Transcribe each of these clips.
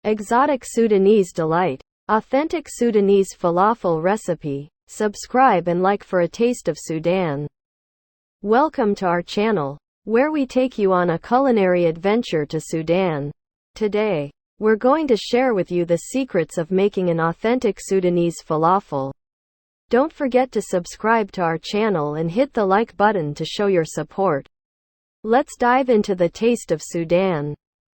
Exotic Sudanese delight. Authentic Sudanese falafel recipe. Subscribe and like for a taste of Sudan. Welcome to our channel, where we take you on a culinary adventure to Sudan. Today, we're going to share with you the secrets of making an authentic Sudanese falafel. Don't forget to subscribe to our channel and hit the like button to show your support. Let's dive into the taste of Sudan.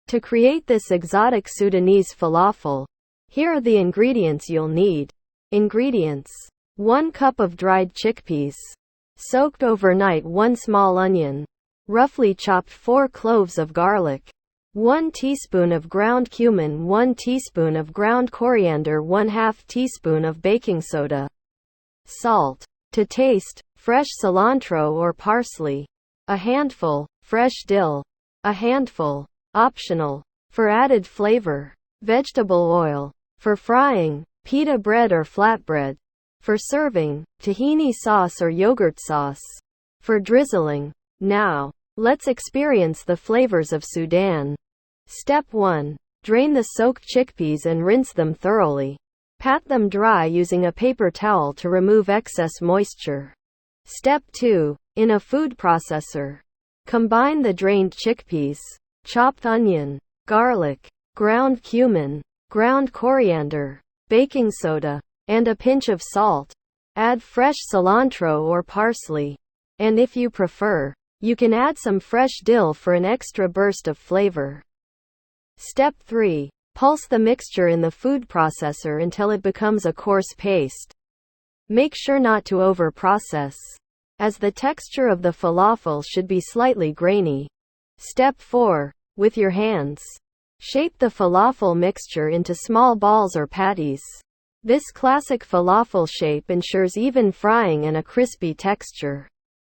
To create this exotic Sudanese falafel, here are the ingredients you'll need. Ingredients: 1 cup of dried chickpeas, soaked overnight, 1 small onion, roughly chopped 4 cloves of garlic, 1 teaspoon of ground cumin, 1 teaspoon of ground coriander, 1/2 teaspoon of baking soda, salt to taste, fresh cilantro or parsley, a handful, fresh dill, a handful, optional, for added flavor, vegetable oil, for frying, pita bread or flatbread, for serving, tahini sauce or yogurt sauce, for drizzling. Now, let's experience the flavors of Sudan. Step 1. Drain the soaked chickpeas and rinse them thoroughly. Pat them dry using a paper towel to remove excess moisture. Step 2. In a food processor, combine the drained chickpeas, chopped onion, garlic, ground cumin, ground coriander, baking soda, and a pinch of salt. Add fresh cilantro or parsley, and if you prefer, you can add some fresh dill for an extra burst of flavor. Step 3. Pulse the mixture in the food processor until it becomes a coarse paste. Make sure not to over-process, as the texture of the falafel should be slightly grainy. Step 4. With your hands, shape the falafel mixture into small balls or patties. This classic falafel shape ensures even frying and a crispy texture.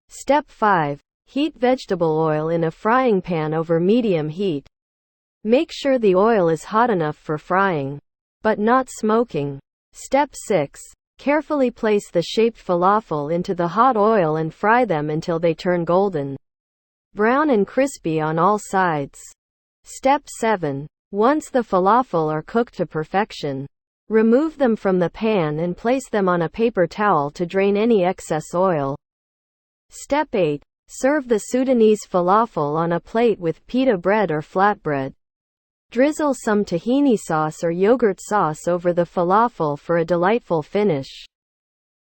Step 5. Heat vegetable oil in a frying pan over medium heat. Make sure the oil is hot enough for frying, but not smoking. Step 6. Carefully place the shaped falafel into the hot oil and fry them until they turn golden brown and crispy on all sides. Step 7. Once the falafel are cooked to perfection, remove them from the pan and place them on a paper towel to drain any excess oil. Step 8. Serve the Sudanese falafel on a plate with pita bread or flatbread. Drizzle some tahini sauce or yogurt sauce over the falafel for a delightful finish.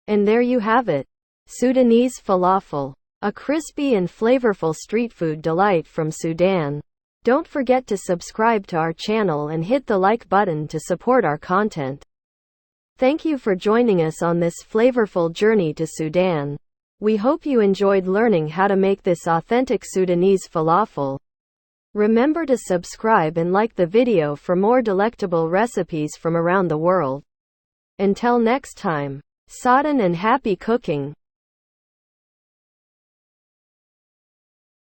And there you have it, Sudanese falafel, a crispy and flavorful street food delight from Sudan. Don't forget to subscribe to our channel and hit the like button to support our content. Thank you for joining us on this flavorful journey to Sudan. We hope you enjoyed learning how to make this authentic Sudanese falafel. Remember to subscribe and like the video for more delectable recipes from around the world. Until next time, Sudan and happy cooking.